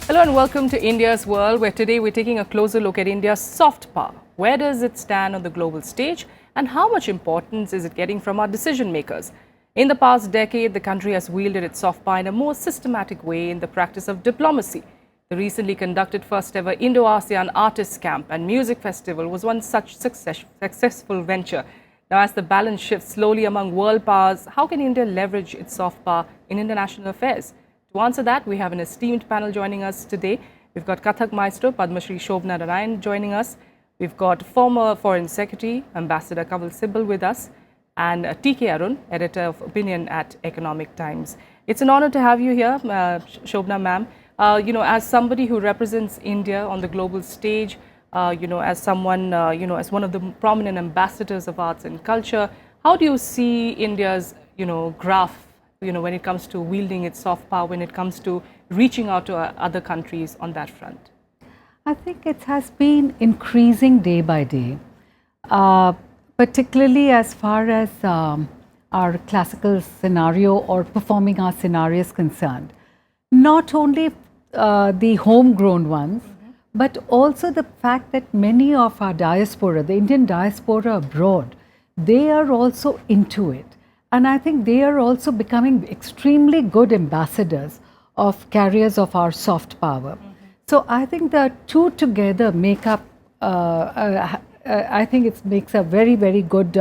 Hello and welcome to India's World, where today we're taking a closer look at India's soft power. Where does it stand on the global stage and how much importance is it getting from our decision makers? In the past decade, the country has wielded its soft power in a more systematic way in the practice of diplomacy. The recently conducted first ever Indo-ASEAN Artists Camp and Music Festival was one such successful venture. Now, as the balance shifts slowly among world powers, how can India leverage its soft power in international affairs? To answer that, we have an esteemed panel joining us today. We've got Kathak Maestro, Padma Shri Shovana Narayan joining us. We've got former Foreign Secretary, Ambassador Kanwal Sibal with us, and TK Arun, Editor of Opinion at Economic Times. It's an honor to have you here, Shovana ma'am. As somebody who represents India on the global stage, as someone, as one of the prominent ambassadors of arts and culture, how do you see India's, graph, when it comes to wielding its soft power, when it comes to reaching out to other countries on that front? I think it has been increasing day by day, particularly as far as our classical scenario or performing arts scenario is concerned. Not only the homegrown ones, but also the fact that many of our diaspora, the Indian diaspora abroad, they are also into it. And I think they are also becoming extremely good ambassadors of carriers of our soft power. So I think the two together make up, I think it makes a very, very good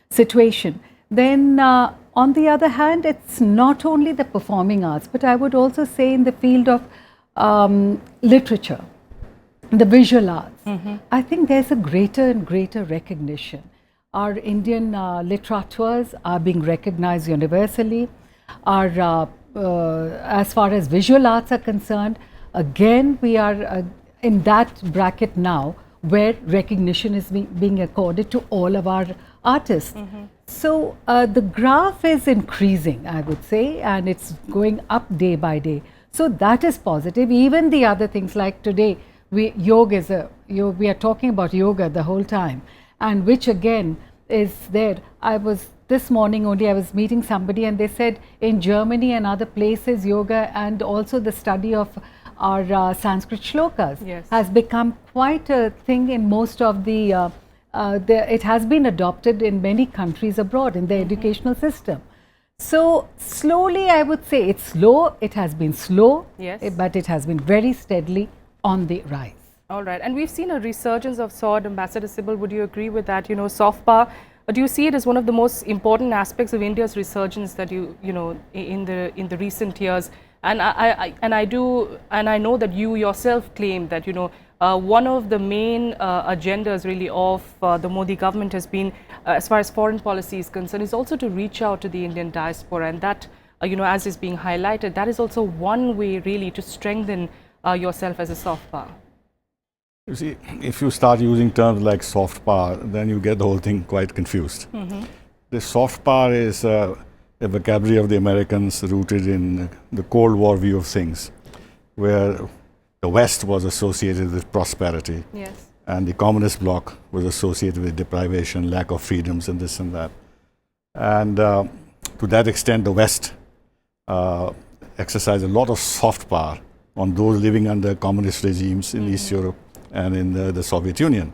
situation. Then on the other hand, it's not only the performing arts, but I would also say in the field of literature, the visual arts. I think there's a greater and greater recognition. Our Indian literateurs are being recognized universally. As far as visual arts are concerned, again, we are in that bracket now where recognition is being accorded to all of our artists. So the graph is increasing, I would say, and it's going up day by day. So that is positive. Even the other things like today, we are talking about yoga the whole time, and which again is there. This morning only I was meeting somebody and they said in Germany and other places, yoga and also the study of our Sanskrit shlokas has become quite a thing in most of it has been adopted in many countries abroad in the educational system. So slowly, I would say it's slow, it has been slow, but it has been very steadily on the rise. All right, and we've seen a resurgence of sort. Ambassador Sibal, would you agree with that? Soft power, do you see it as one of the most important aspects of India's resurgence that in the recent years? And I know that you yourself claim that one of the main agendas really of the Modi government has been, as far as foreign policy is concerned, is also to reach out to the Indian diaspora, and that as is being highlighted, that is also one way really to strengthen yourself as a soft power. You see, if you start using terms like soft power, then you get the whole thing quite confused. The soft power is a vocabulary of the Americans rooted in the Cold War view of things, where the West was associated with prosperity, and the communist bloc was associated with deprivation, lack of freedoms, and this and that. And to that extent, the West exercised a lot of soft power on those living under communist regimes in East Europe and in the Soviet Union.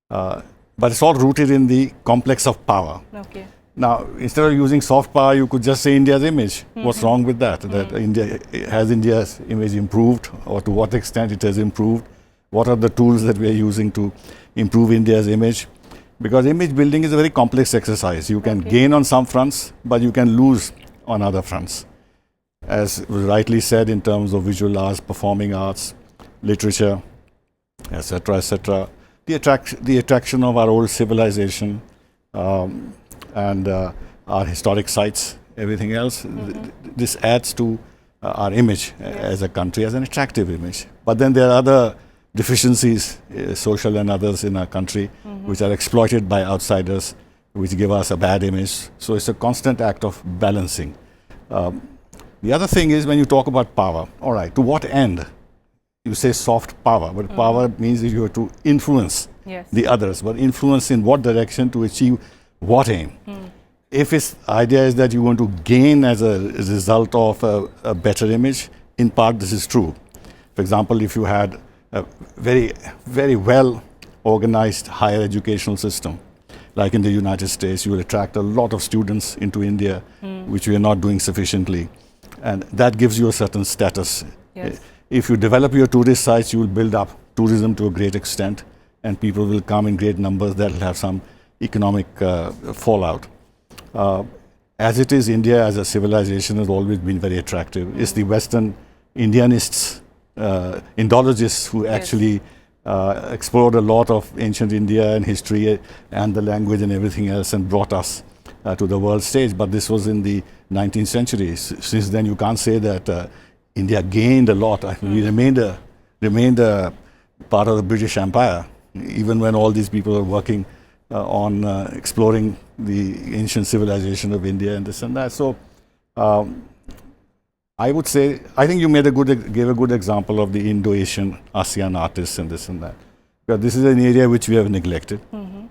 But it's all rooted in the complex of power. Now, instead of using soft power, you could just say India's image. What's wrong with that? That has India's image improved, or to what extent it has improved? What are the tools that we are using to improve India's image? Because image building is a very complex exercise. You can gain on some fronts, but you can lose on other fronts. As was rightly said in terms of visual arts, performing arts, literature, etc., etc. The attraction of our old civilization and our historic sites, everything else, this adds to our image as a country, as an attractive image. But then there are other deficiencies, social and others in our country, which are exploited by outsiders, which give us a bad image. So it's a constant act of balancing. The other thing is when you talk about power, all right, to what end? You say soft power, but power means that you have to influence the others, but influence in what direction to achieve what aim? If its idea is that you want to gain as a result of a better image, in part this is true. For example, if you had a very, very well organized higher educational system, like in the United States, you will attract a lot of students into India, which we are not doing sufficiently. And that gives you a certain status. Yes. If you develop your tourist sites, you will build up tourism to a great extent, and people will come in great numbers. That will have some economic fallout. As it is, India as a civilization has always been very attractive. It's the Western Indianists, Indologists who actually explored a lot of ancient India and history and the language and everything else and brought us to the world stage. But this was in the 19th century. Since then, you can't say that India gained a lot. We remained a part of the British Empire, even when all these people are working on exploring the ancient civilization of India and this and that. So I would say, I think you gave a good example of the Indo-Asian ASEAN artists and this and that. Because this is an area which we have neglected.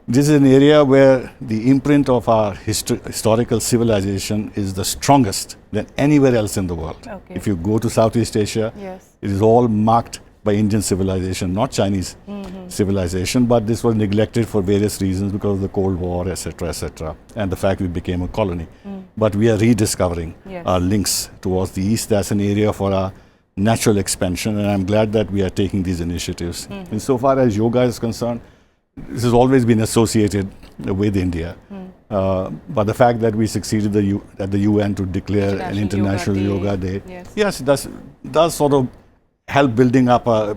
This is an area where the imprint of our historical civilization is the strongest than anywhere else in the world. Okay. If you go to Southeast Asia, it is all marked by Indian civilization, not Chinese civilization, but this was neglected for various reasons because of the Cold War, etc., and the fact we became a colony. But we are rediscovering our links towards the East. That's an area for our natural expansion, and I'm glad that we are taking these initiatives. Insofar as yoga is concerned, this has always been associated with India. But the fact that we succeeded at the UN to declare an International Yoga Day, yes, it does sort of help building up our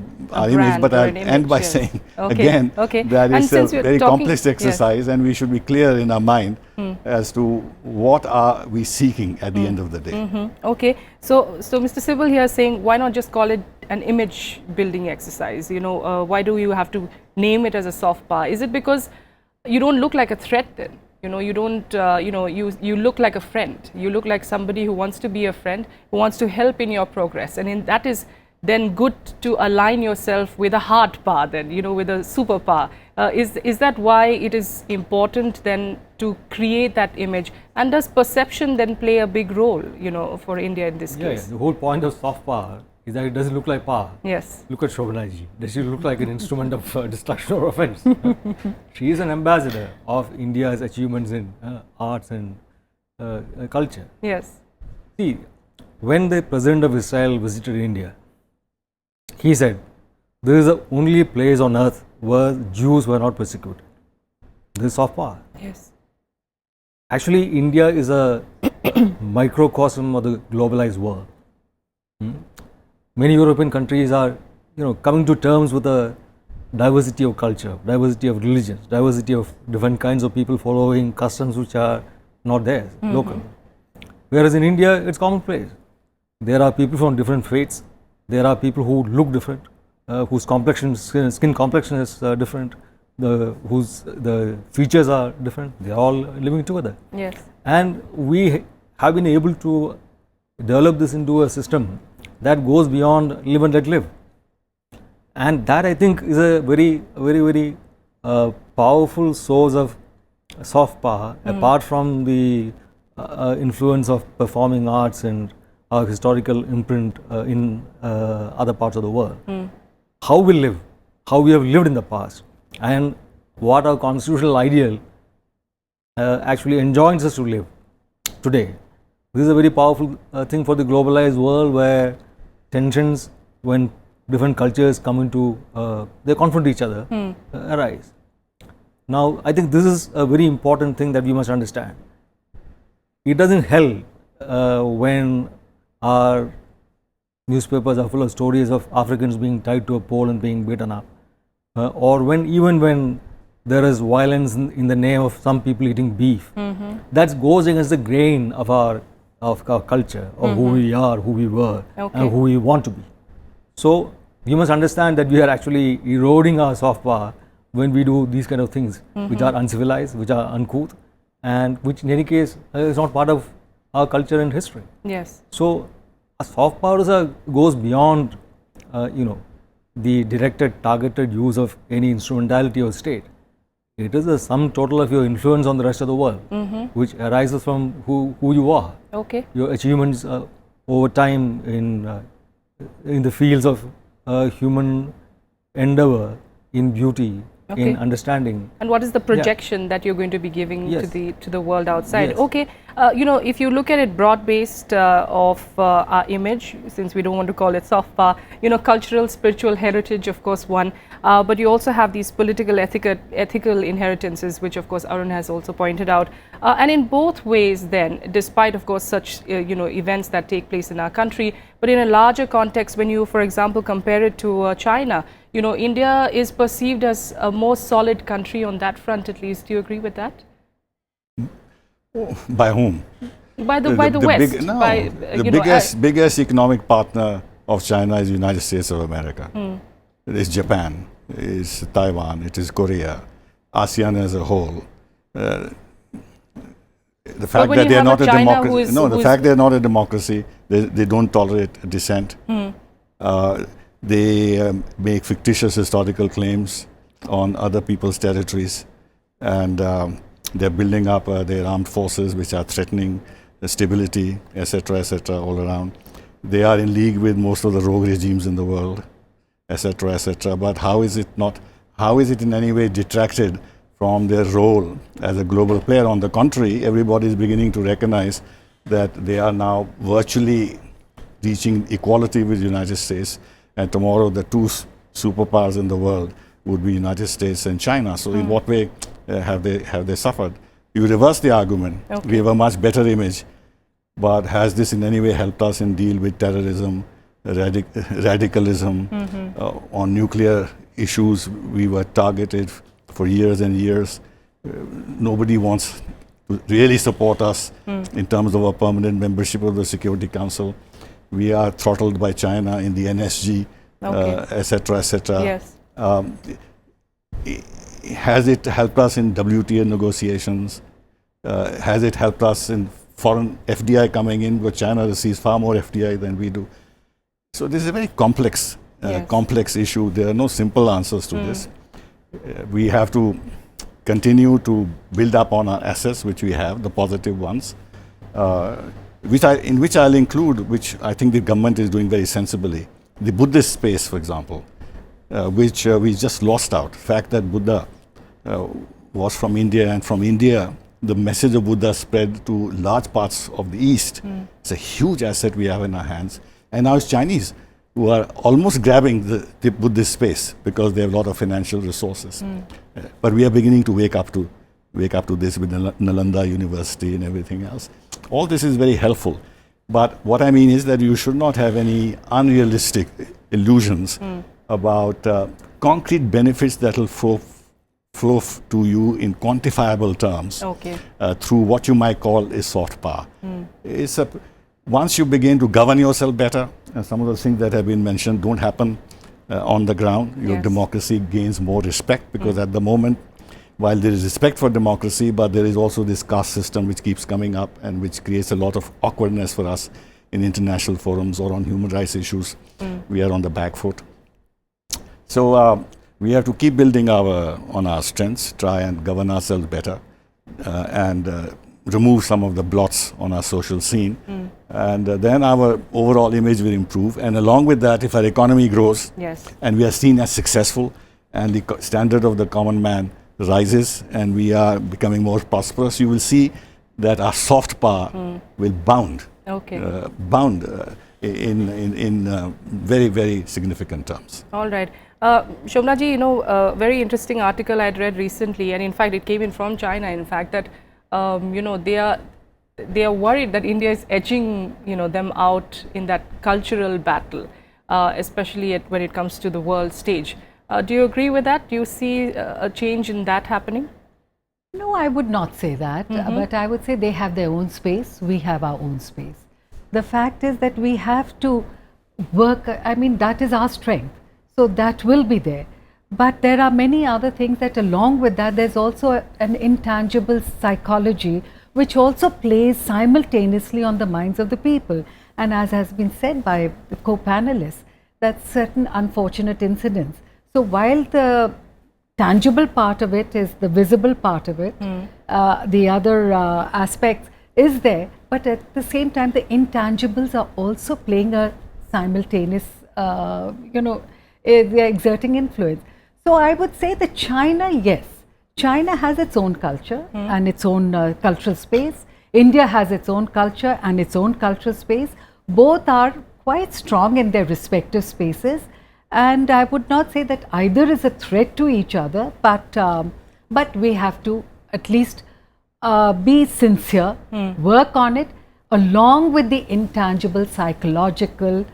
image, but I'll end by saying again that it's a very complex exercise, and we should be clear in our mind as to what are we seeking at the end of the day. Okay, so Mr. Sibal here is saying, why not just call it an image building exercise? You know, why do you have to name it as a soft power? Is it because you don't look like a threat then? You know, you don't, you look like a friend. You look like somebody who wants to be a friend, who wants to help in your progress, and that is then good to align yourself with a hard power then, you know, with a superpower. Is that why it is important then to create that image? And does perception then play a big role, you know, for India in this case? Yeah, the whole point of soft power is that it doesn't look like power. Yes. Look at Shovana ji. Does she look like an instrument of destruction or offense? She is an ambassador of India's achievements in arts and culture. Yes. See, when the President of Israel visited India, he said, this is the only place on earth where Jews were not persecuted. This is soft power. Yes. Actually, India is a microcosm of the globalized world. Many European countries are, you know, coming to terms with the diversity of culture, diversity of religions, diversity of different kinds of people following customs which are not theirs, local. Whereas in India, it's commonplace. There are people from different faiths. There are people who look different, whose skin complexion is different, whose the features are different. They are all living together. Yes. And we have been able to develop this into a system that goes beyond live and let live. And that, I think, is a very powerful source of soft power, apart from the influence of performing arts and our historical imprint in other parts of the world. How we live, how we have lived in the past, and what our constitutional ideal actually enjoins us to live today. This is a very powerful thing for the globalized world, where tensions, when different cultures come into, they confront each other, arise. Now, I think this is a very important thing that we must understand. It doesn't help when our newspapers are full of stories of Africans being tied to a pole and being beaten up, or even when there is violence in the name of some people eating beef. That goes against the grain of our culture, of who we are, who we were, and who we want to be. So we must understand that we are actually eroding our soft power when we do these kind of things, which are uncivilized, which are uncouth, and which in any case is not part of our culture and history. Yes. So a soft power goes beyond, the directed, targeted use of any instrumentality of state. It is the sum total of your influence on the rest of the world, which arises from who you are. Okay. Your achievements over time in the fields of human endeavor in beauty, in understanding. And what is the projection that you're going to be giving to the world outside? Yes. Okay, you know, if you look at it broad-based of our image, since we don't want to call it soft power, you know, cultural, spiritual heritage, of course, one, but you also have these political, ethical inheritances, which, of course, Arun has also pointed out. And in both ways, then, despite, of course, such, you know, events that take place in our country, but in a larger context, when you, for example, compare it to China, you know, India is perceived as a more solid country on that front, at least. Do you agree with that? By whom? By the West. The biggest economic partner of China is the United States of America. It is Japan, it is Taiwan, it is Korea, ASEAN as a whole. The fact that they are not a democracy, the fact they are not a democracy, they don't tolerate dissent. They make fictitious historical claims on other people's territories, and they're building up their armed forces, which are threatening the stability, etc., all around. They are in league with most of the rogue regimes in the world, etc., etc. But how is it in any way detracted from their role as a global player? On the contrary, everybody is beginning to recognize that they are now virtually reaching equality with the United States. And tomorrow, the two superpowers in the world would be United States and China. So, in what way have they suffered? You reverse the argument. Okay. We have a much better image, but has this in any way helped us in deal with terrorism, radicalism, on nuclear issues? We were targeted for years and years. Nobody wants to really support us in terms of a permanent membership of the Security Council. We are throttled by China in the NSG, etc., etc. Yes. Has it helped us in WTO negotiations? Has it helped us in foreign FDI coming in, where China receives far more FDI than we do? So this is a very complex, complex issue. There are no simple answers to this. We have to continue to build up on our assets, which we have, the positive ones. In which I'll include, which I think the government is doing very sensibly, the Buddhist space, for example, which we just lost out. The fact that Buddha was from India, and from India, the message of Buddha spread to large parts of the East. It's a huge asset we have in our hands. And now it's Chinese who are almost grabbing the Buddhist space because they have a lot of financial resources. But we are beginning to wake up to this with Nalanda University and everything else. All this is very helpful. But what I mean is that you should not have any unrealistic illusions about concrete benefits that will flow to you in quantifiable terms through what you might call a soft power. Once you begin to govern yourself better, and some of the things that have been mentioned don't happen on the ground, your democracy gains more respect, because at the moment, while there is respect for democracy, but there is also this caste system which keeps coming up and which creates a lot of awkwardness for us in international forums or on human rights issues. We are on the back foot. So we have to keep building on our strengths, try and govern ourselves better, and remove some of the blots on our social scene. And then our overall image will improve. And along with that, if our economy grows and we are seen as successful and the standard of the common man rises and we are becoming more prosperous, you will see that our soft power will bound in very, very significant terms. All right. Shovana ji, you know, a very interesting article I had read recently, and in fact it came in from China, in fact, that you know, they are worried that India is edging, you know, them out in that cultural battle, especially when it comes to the world stage. Do you agree with that? Do you see a change in that happening? No, I would not say that, but I would say they have their own space, we have our own space. The fact is that we have to work, I mean, that is our strength, so that will be there. But there are many other things that along with that, there's also an intangible psychology which also plays simultaneously on the minds of the people. And as has been said by the co-panelists, that certain unfortunate incidents. So while the tangible part of it is the visible part of it, the other aspects is there, but at the same time, the intangibles are also playing a simultaneous, you know, they are exerting influence. So I would say that China, yes, China has its own culture and its own cultural space. India has its own culture and its own cultural space. Both are quite strong in their respective spaces, and I would not say that either is a threat to each other, but we have to at least be sincere, work on it, along with the intangible psychological,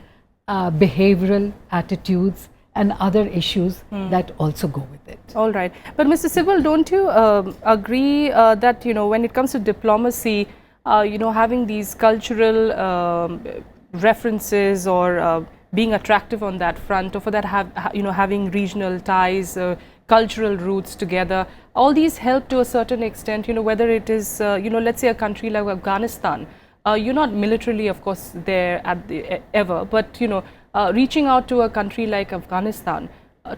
behavioral attitudes and other issues that also go with it. All right. But Mr. Sibal, don't you agree that, when it comes to diplomacy, having these cultural references or being attractive on that front, or for that having regional ties, cultural roots together, all these help to a certain extent, whether it is, let's say a country like Afghanistan, you're not militarily, of course, there ever, but, reaching out to a country like Afghanistan,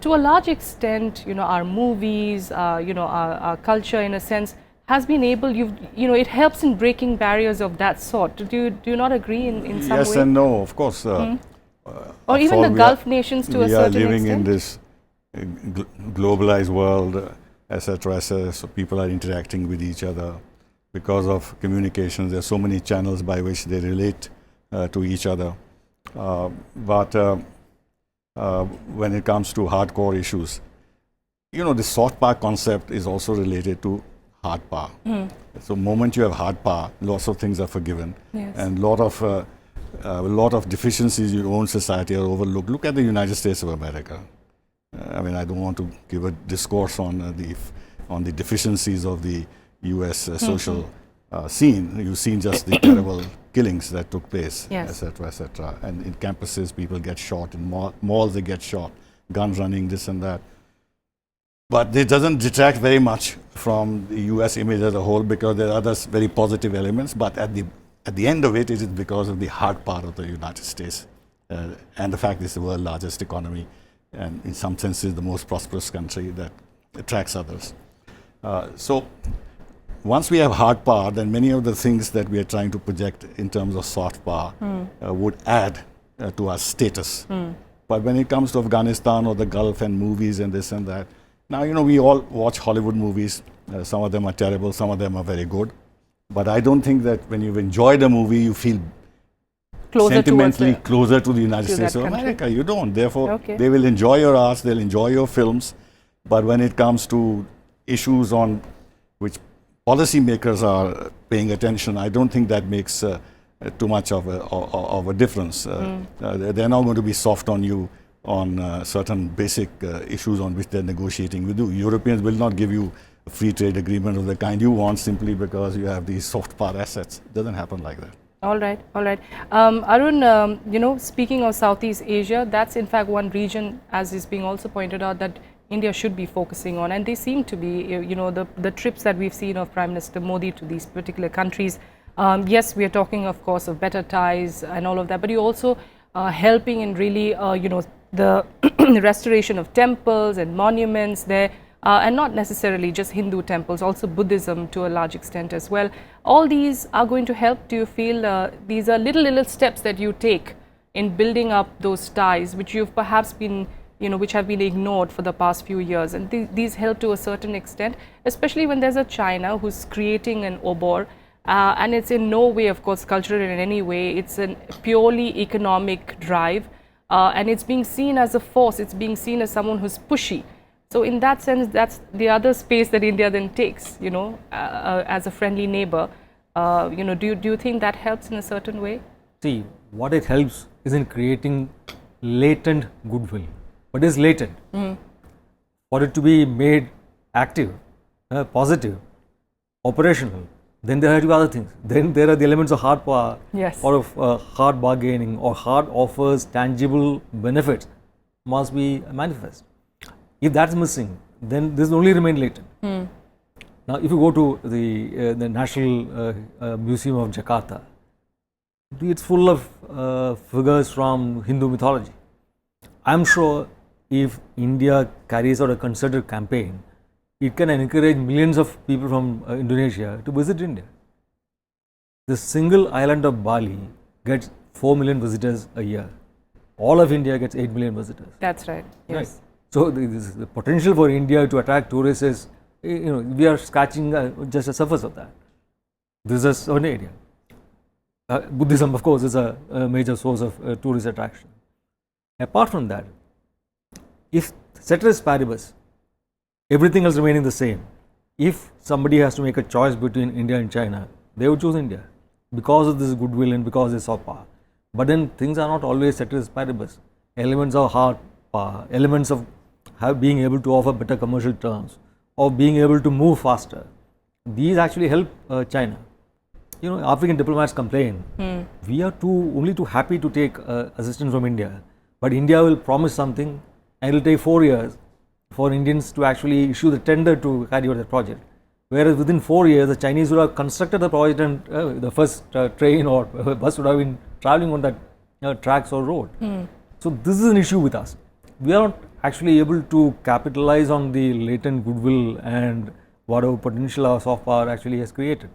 to a large extent, our movies, our culture, in a sense, has been able, it helps in breaking barriers of that sort. Do you not agree in some way? Yes and no, of course. Or even the Gulf nations to a certain extent? We are living in this globalized world, etc. So people are interacting with each other because of communications. There are so many channels by which they relate to each other. But when it comes to hardcore issues, the soft power concept is also related to hard power. So moment you have hard power, lots of things are forgiven, and a lot of deficiencies in your own society are overlooked. Look at the United States of America. I mean, I don't want to give a discourse on the deficiencies of the U.S. social scene. You've seen just the terrible killings that took place, etc., etc. And in campuses, people get shot. In malls, they get shot. Gun running, this and that. But it doesn't detract very much from the U.S. image as a whole, because there are other very positive elements. But at the end of it, it is because of the hard part of the United States and the fact it's the world's largest economy, and in some senses the most prosperous country that attracts others. So once we have hard power, then many of the things that we are trying to project in terms of soft power would add to our status. But when it comes to Afghanistan or the Gulf and movies and this and that, now, we all watch Hollywood movies. Some of them are terrible, some of them are very good. But I don't think that when you've enjoyed a movie, you feel sentimentally closer to the United States of America. You don't. Therefore, they will enjoy your arts, they'll enjoy your films. But when it comes to issues on which policymakers are paying attention, I don't think that makes too much of a difference. They're not going to be soft on you on certain basic issues on which they're negotiating with you. Europeans will not give you a free trade agreement of the kind you want simply because you have these soft power assets. It doesn't happen like that. All right, all right. Arun, speaking of Southeast Asia, that's in fact one region, as is being also pointed out, that India should be focusing on, and they seem to be, the trips that we've seen of Prime Minister Modi to these particular countries. Yes, we are talking, of course, of better ties and all of that, but you're also helping in really, the restoration of temples and monuments there, and not necessarily just Hindu temples, also Buddhism to a large extent as well. All these are going to help. Do you feel these are little steps that you take in building up those ties, which you've perhaps been, which have been ignored for the past few years, and these help to a certain extent, especially when there's a China who's creating an obor, and it's in no way, of course, cultural in any way. It's a purely economic drive, and it's being seen as a force. It's being seen as someone who's pushy. So in that sense, that's the other space that India then takes, as a friendly neighbor. Do you think that helps in a certain way? See, what it helps is in creating latent goodwill. What is latent? For it to be made active, positive, operational, then there are other things. Then there are the elements of hard power, or of hard bargaining, or hard offers, tangible benefits must be manifest. If that's missing, then this will only remain latent. Now, if you go to the National Museum of Jakarta, it's full of figures from Hindu mythology. I'm sure if India carries out a concerted campaign, it can encourage millions of people from Indonesia to visit India. The single island of Bali gets 4 million visitors a year. all of India gets 8 million visitors. That's right. Yes. Right. So the potential for India to attract tourists is, we are scratching just the surface of that. This is one area. Buddhism, of course, is a major source of tourist attraction. Apart from that, if ceteris paribus, everything else remaining the same, if somebody has to make a choice between India and China, they would choose India because of this goodwill and because of soft power. But then things are not always ceteris paribus. Elements of hard power, elements of being able to offer better commercial terms, or being able to move faster, these actually help China. African diplomats complain, we are only too happy to take assistance from India, but India will promise something and it will take 4 years for Indians to actually issue the tender to carry out the project. Whereas within 4 years, the Chinese would have constructed the project and the first train or bus would have been traveling on that tracks or road. So this is an issue with us. We are not actually able to capitalize on the latent goodwill and whatever potential our soft power actually has created.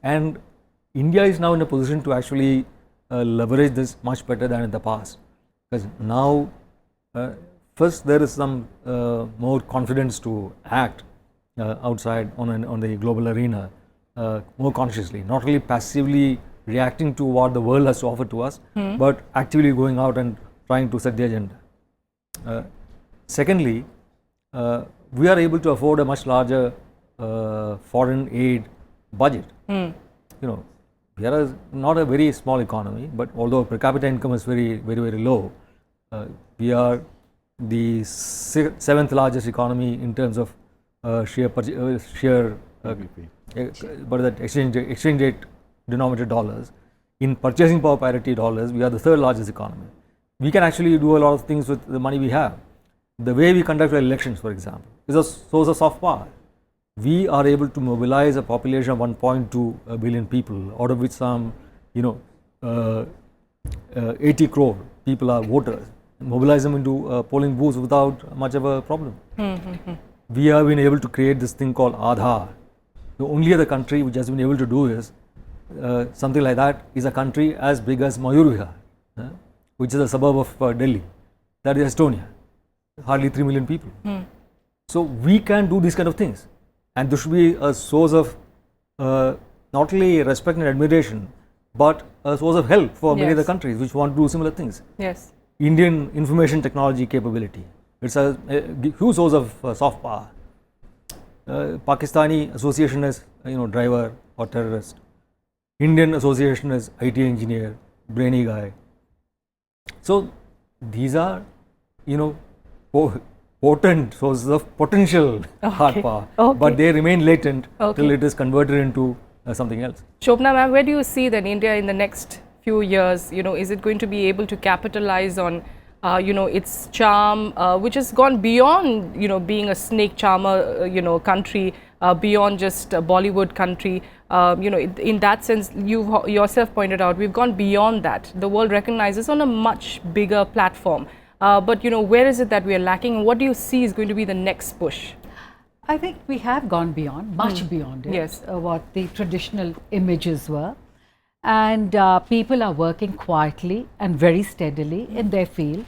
And India is now in a position to actually leverage this much better than in the past, because now first there is some more confidence to act outside on the global arena more consciously, not really passively reacting to what the world has to offer to us, but actively going out and trying to set the agenda. Secondly, we are able to afford a much larger foreign aid budget. We are not a very small economy, but although per capita income is very low, we are the 7th largest economy in terms of sheer exchange rate denominated dollars. In purchasing power parity dollars, we are the 3rd largest economy. We can actually do a lot of things with the money we have. The way we conduct our elections, for example, is a source of soft power. We are able to mobilize a population of 1.2 billion people, out of which some 80 crore people are voters, and mobilize them into polling booths without much of a problem. We have been able to create this thing called Aadhaar. The only other country which has been able to do is something like that is a country as big as Mayurvihar, which is a suburb of Delhi. That is Estonia, hardly 3 million people. So we can do these kind of things, and this should be a source of not only respect and admiration, but a source of help for many other countries which want to do similar things. Yes. Indian information technology capability, it's a huge source of soft power. Pakistani association is driver or terrorist. Indian association is IT engineer, brainy guy. So these are potent sources of potential hard power, but they remain latent till it is converted into something else. Shovana ma'am, where do you see then India in the next few years? Is it going to be able to capitalize on its charm, which has gone beyond being a snake charmer country, beyond just a Bollywood country? In that sense, you yourself pointed out, we've gone beyond that. The world recognizes on a much bigger platform. But where is it that we are lacking, and what do you see is going to be the next push? I think we have gone beyond, much beyond it, what the traditional images were. And people are working quietly and very steadily in their field.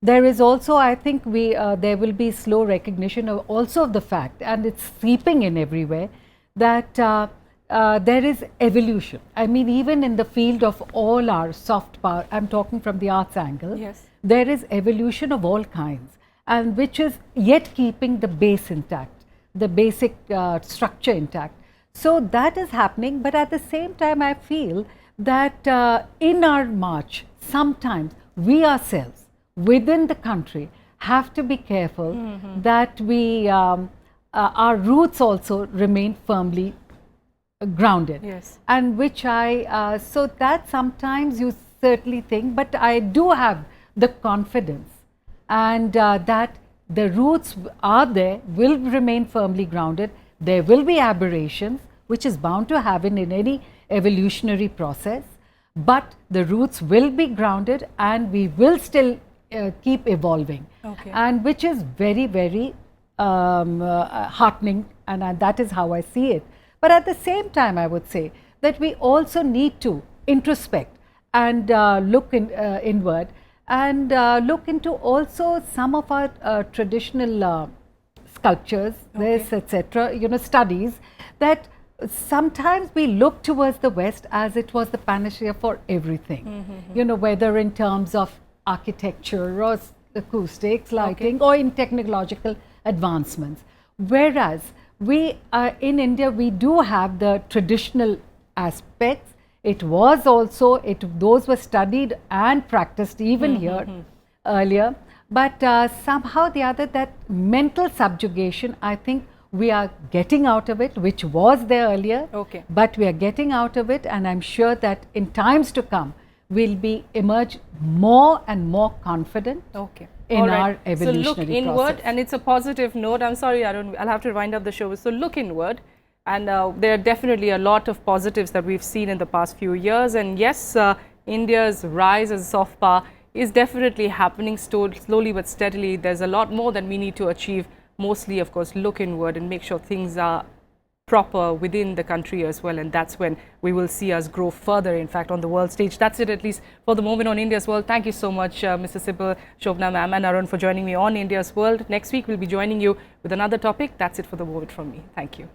There is also, I think, there will be slow recognition of also of the fact, and it's seeping in everywhere, that there is evolution. I mean, even in the field of all our soft power, I'm talking from the arts angle, there is evolution of all kinds, and which is yet keeping the base intact, the basic structure intact. So that is happening, but at the same time I feel that in our march, sometimes we ourselves within the country have to be careful that we, our roots also remain firmly grounded. And which so that sometimes you certainly think, but I do have the confidence and that the roots are there, will remain firmly grounded. There will be aberrations, which is bound to happen in any evolutionary process, but the roots will be grounded and we will still keep evolving, and which is very heartening, and that is how I see it. But at the same time, I would say that we also need to introspect and look inward, and look into also some of our traditional sculptures, this, etc., studies, that sometimes we look towards the West as it was the panacea for everything, whether in terms of architecture or acoustics, lighting, or in technological advancements. Whereas we in India, we do have the traditional aspects. It was also, those were studied and practiced even here earlier. But somehow the other, that mental subjugation, I think we are getting out of it, which was there earlier. But we are getting out of it, and I'm sure that in times to come, we'll emerge more and more confident in our evolutionary So look inward, process. and it's a positive note. I'm sorry, Arun, I'll have to wind up the show. So look inward, and there are definitely a lot of positives that we've seen in the past few years. And yes, India's rise as a soft power is definitely happening slowly but steadily. There's a lot more that we need to achieve. Mostly, of course, look inward and make sure things are proper within the country as well, and that's when we will see us grow further, in fact, on the world stage. That's it, at least for the moment, on India's World. Thank you so much, Mr. Sibal, Shovana ma'am, and Arun, for joining me on India's World. Next week, we'll be joining you with another topic. That's it for the moment from me. Thank you.